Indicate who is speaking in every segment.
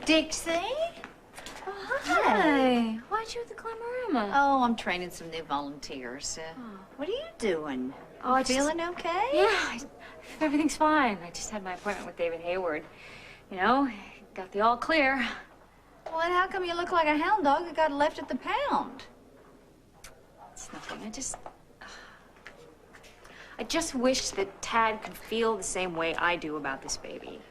Speaker 1: Dixie?
Speaker 2: Oh, hi. Why'd you at the Glamorama?
Speaker 1: Oh, I'm training some new volunteers. What are you doing?
Speaker 2: Oh,
Speaker 1: Feeling okay?
Speaker 2: Yeah, everything's fine. I just had my appointment with David Hayward. You know, got the all clear.
Speaker 1: Well, then how come you look like a hound dog that got left at the pound?
Speaker 2: It's nothing. I just wish that Tad could feel the same way I do about this baby.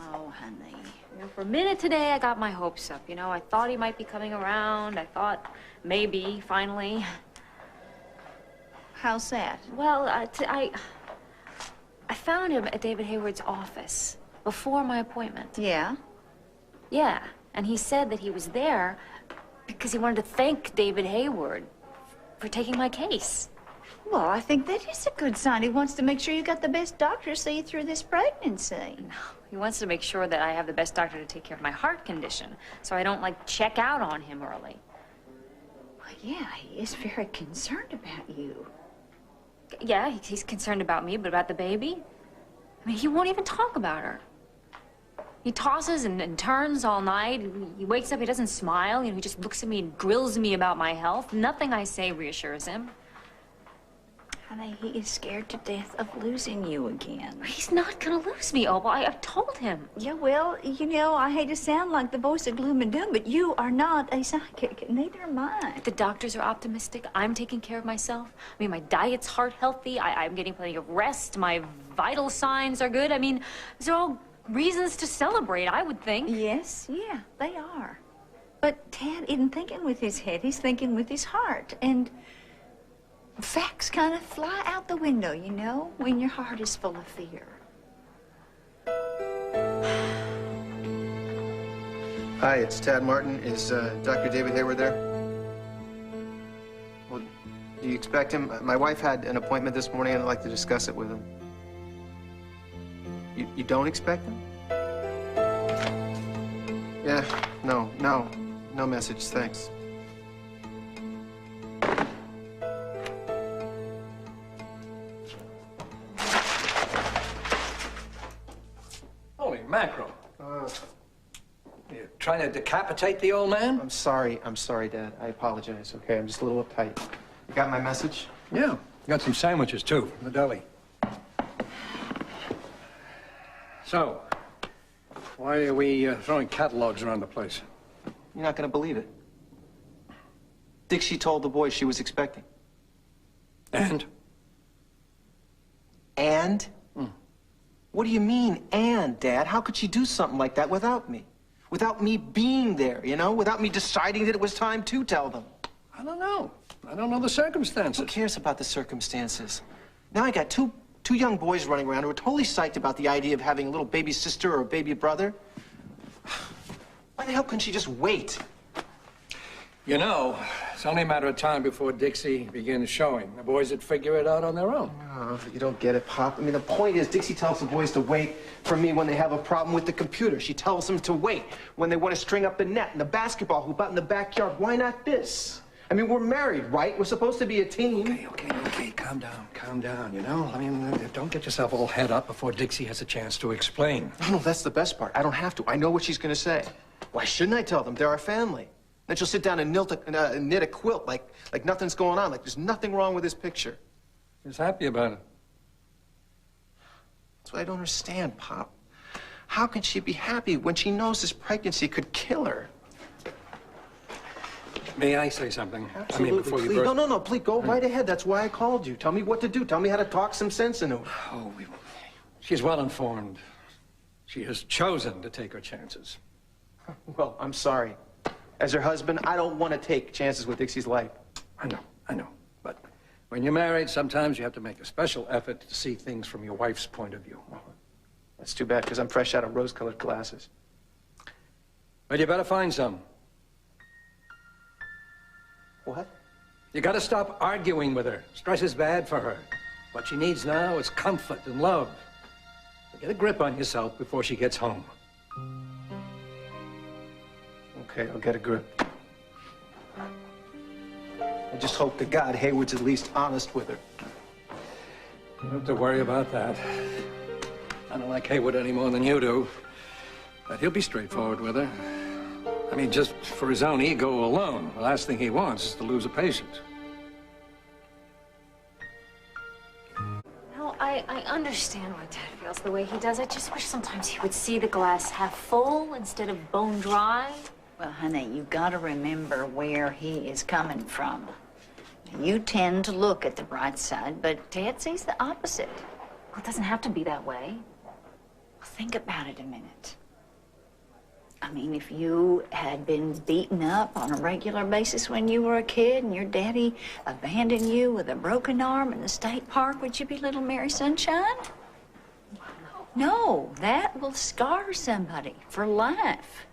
Speaker 1: Oh, honey.
Speaker 2: You know, for a minute today, I got my hopes up. You know, I thought he might be coming around. I thought maybe, finally.
Speaker 1: How's that?
Speaker 2: Well, I found him at David Hayward's office before my appointment.
Speaker 1: Yeah?
Speaker 2: Yeah, and he said that he was there because he wanted to thank David Hayward for taking my case.
Speaker 1: Well, I think that is a good sign. He wants to make sure you got the best doctor to see you through this pregnancy.
Speaker 2: No, he wants to make sure that I have the best doctor to take care of my heart condition, so I don't, like, check out on him early.
Speaker 1: Well, yeah, he is very concerned about you.
Speaker 2: Yeah, he's concerned about me, but about the baby? I mean, he won't even talk about her. He tosses and turns all night. He wakes up, he doesn't smile. You know, he just looks at me and grills me about my health. Nothing I say reassures him.
Speaker 1: Honey, he is scared to death of losing you again.
Speaker 2: He's not gonna lose me, Opal. I've told him.
Speaker 1: Yeah, well, you know, I hate to sound like the voice of gloom and doom, but you are not a psychic. Neither am I.
Speaker 2: The doctors are optimistic. I'm taking care of myself. I mean, my diet's heart healthy. I'm getting plenty of rest. My vital signs are good. I mean, these are all reasons to celebrate, I would think.
Speaker 1: Yes, yeah, they are. But Tad isn't thinking with his head. He's thinking with his heart. And facts kind of fly out the window, you know, when your heart is full of fear.
Speaker 3: Hi, it's Tad Martin. Is Dr. David Hayward there? Well, do you expect him? My wife had an appointment this morning, and I'd like to discuss it with him. You don't expect him? Yeah, no message, thanks.
Speaker 4: Holy mackerel. You're trying to decapitate the old man?
Speaker 3: I'm sorry, Dad. I apologize, okay? I'm just a little uptight. You got my message?
Speaker 4: Yeah. Got some sandwiches, too, from the deli. So, why are we throwing catalogs around the place?
Speaker 3: You're not gonna believe it. Dixie told the boys she was expecting.
Speaker 4: And?
Speaker 3: And? What do you mean, and, Dad? How could she do something like that without me? Without me being there, you know? Without me deciding that it was time to tell them.
Speaker 4: I don't know. I don't know the circumstances.
Speaker 3: Who cares about the circumstances? Now I got two young boys running around who are totally psyched about the idea of having a little baby sister or a baby brother. Why the hell couldn't she just wait?
Speaker 4: You know, it's only a matter of time before Dixie begins showing. The boys would figure it out on their own.
Speaker 3: Oh, you don't get it, Pop. I mean, the point is, Dixie tells the boys to wait for me when they have a problem with the computer. She tells them to wait when they want to string up the net and the basketball hoop out in the backyard. Why not this? I mean, we're married, right? We're supposed to be a team.
Speaker 4: Okay. Calm down, you know? I mean, don't get yourself all head up before Dixie has a chance to explain.
Speaker 3: No, that's the best part. I don't have to. I know what she's going to say. Why shouldn't I tell them? They're our family. Then she'll sit down and knit a quilt like nothing's going on, like there's nothing wrong with this picture.
Speaker 4: She's happy about it.
Speaker 3: That's what I don't understand, Pop. How can she be happy when she knows this pregnancy could kill her?
Speaker 4: May I say something?
Speaker 3: Absolutely,
Speaker 4: I mean, before
Speaker 3: please.
Speaker 4: you burst...
Speaker 3: No, please, go right ahead. That's why I called you. Tell me what to do. Tell me how to talk some sense into her.
Speaker 4: Oh, she's well informed. She has chosen to take her chances.
Speaker 3: Well, I'm sorry. As her husband, I don't want to take chances with Dixie's life.
Speaker 4: I know. But when you're married, sometimes you have to make a special effort to see things from your wife's point of view.
Speaker 3: Oh, that's too bad, because I'm fresh out of rose-colored glasses.
Speaker 4: But you better find some.
Speaker 3: What?
Speaker 4: You gotta stop arguing with her. Stress is bad for her. What she needs now is comfort and love. Get a grip on yourself before she gets home.
Speaker 3: Okay, I'll get a grip. I just hope to God Hayward's at least honest with her.
Speaker 4: You don't have to worry about that. I don't like Hayward any more than you do. But he'll be straightforward with her. I mean, just for his own ego alone, the last thing he wants is to lose a patient.
Speaker 2: No, I understand why Dad feels the way he does. I just wish sometimes he would see the glass half full instead of bone dry.
Speaker 1: Well, honey, you gotta remember where he is coming from. You tend to look at the bright side, but Ted sees the opposite.
Speaker 2: Well, it doesn't have to be that way.
Speaker 1: Think about it a minute. I mean, if you had been beaten up on a regular basis when you were a kid and your daddy abandoned you with a broken arm in the state park, would you be little Mary Sunshine? No, that will scar somebody for life.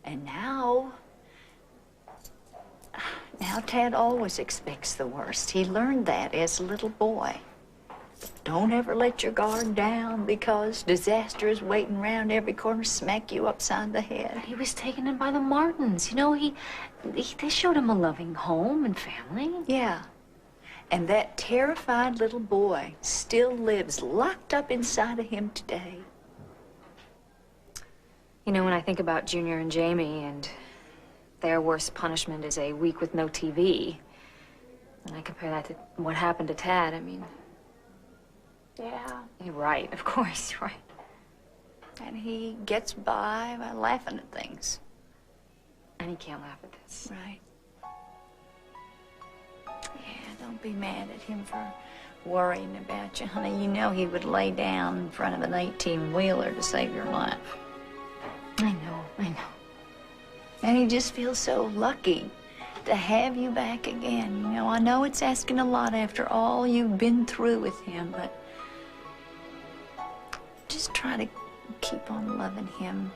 Speaker 1: And now Tad always expects the worst. He learned that as a little boy. Don't ever let your guard down because disaster is waiting around every corner to smack you upside the head.
Speaker 2: He was taken in by the Martins. You know, they showed him a loving home and family.
Speaker 1: Yeah. And that terrified little boy still lives locked up inside of him today.
Speaker 2: You know, when I think about Junior and Jamie and their worst punishment is a week with no TV, and I compare that to what happened to Tad, I mean...
Speaker 1: Yeah.
Speaker 2: You're right, of course, you're right.
Speaker 1: And he gets by laughing at things.
Speaker 2: And he can't laugh at this.
Speaker 1: Right. Yeah, don't be mad at him for worrying about you, honey. You know he would lay down in front of an 18-wheeler to save your life.
Speaker 2: I know.
Speaker 1: And he just feels so lucky to have you back again. You know, I know it's asking a lot after all you've been through with him, but just try to keep on loving him.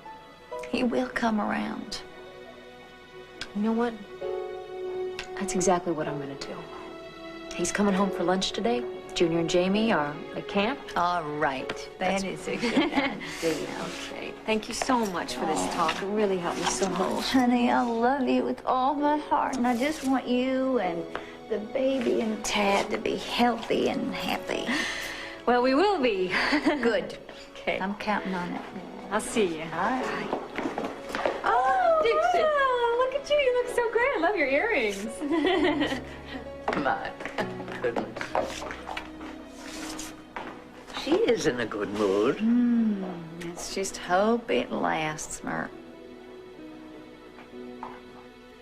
Speaker 1: He will come around.
Speaker 2: You know what? That's exactly what I'm gonna do. He's coming home for lunch today. Junior and Jamie are at camp.
Speaker 1: All right. That is a good idea.
Speaker 2: Okay. Thank you so much for this talk. It really helped me so
Speaker 1: Oh,
Speaker 2: much.
Speaker 1: honey, I love you with all my heart, and I just want you and the baby and Tad to be healthy and happy.
Speaker 2: Well, we will be.
Speaker 1: Good.
Speaker 2: Okay.
Speaker 1: I'm counting on it.
Speaker 2: I'll see you.
Speaker 1: All right.
Speaker 2: Oh, Dixie. Oh, look at you. You look so great. I love your earrings.
Speaker 5: My goodness. She is in a good mood.
Speaker 1: Let's just hope it lasts, Mert.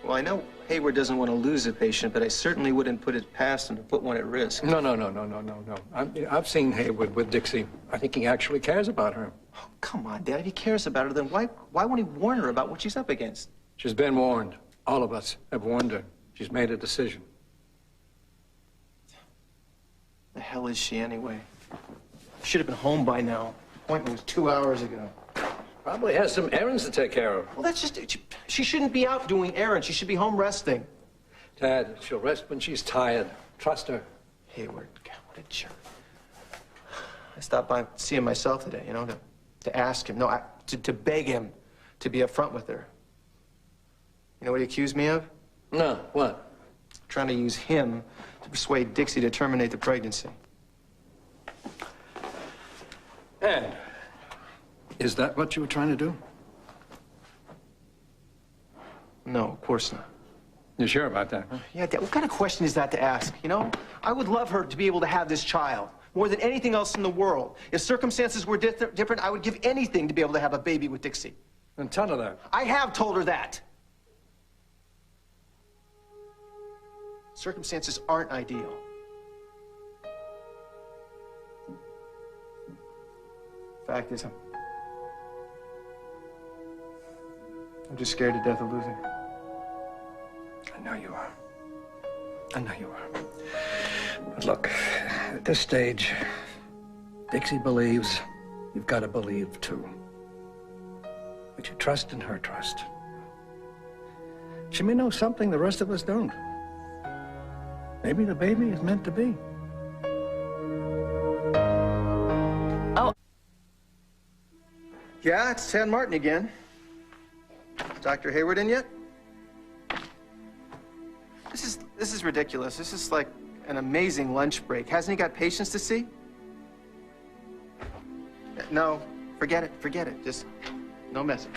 Speaker 3: Well, I know Hayward doesn't want to lose a patient, but I certainly wouldn't put it past him to put one at risk.
Speaker 4: No. I've seen Hayward with Dixie. I think he actually cares about her.
Speaker 3: Oh, come on, Dad. If he cares about her, then why won't he warn her about what she's up against?
Speaker 4: She's been warned. All of us have warned her. She's made a decision.
Speaker 3: The hell is she anyway? Should have been home by now. Appointment was 2 hours ago.
Speaker 4: Probably has some errands to take care of.
Speaker 3: Well, that's just... She shouldn't be out doing errands. She should be home resting.
Speaker 4: Tad, she'll rest when she's tired. Trust her.
Speaker 3: Hayward, God, what a jerk. I stopped by to see him myself today, you know, to ask him. No, to beg him to be upfront with her. You know what he accused me of?
Speaker 4: No, what?
Speaker 3: Trying to use him to persuade Dixie to terminate the pregnancy.
Speaker 4: And is that what you were trying to do?
Speaker 3: No, of course not.
Speaker 4: You sure about that, huh?
Speaker 3: Yeah, Dad, what kind of question is that to ask, you know? I would love her to be able to have this child more than anything else in the world. If circumstances were different, I would give anything to be able to have a baby with Dixie.
Speaker 4: Then tell her that.
Speaker 3: I have told her that. Circumstances aren't ideal. Fact is, I'm just scared to death of losing her.
Speaker 4: I know you are. I know you are. But look, at this stage, Dixie believes, you've got to believe too. But you trust in her trust. She may know something the rest of us don't. Maybe the baby is meant to be.
Speaker 3: Yeah, it's Tad Martin again. Is Dr. Hayward in yet? This is ridiculous. This is like an amazing lunch break. Hasn't he got patients to see? No, forget it. Just no message.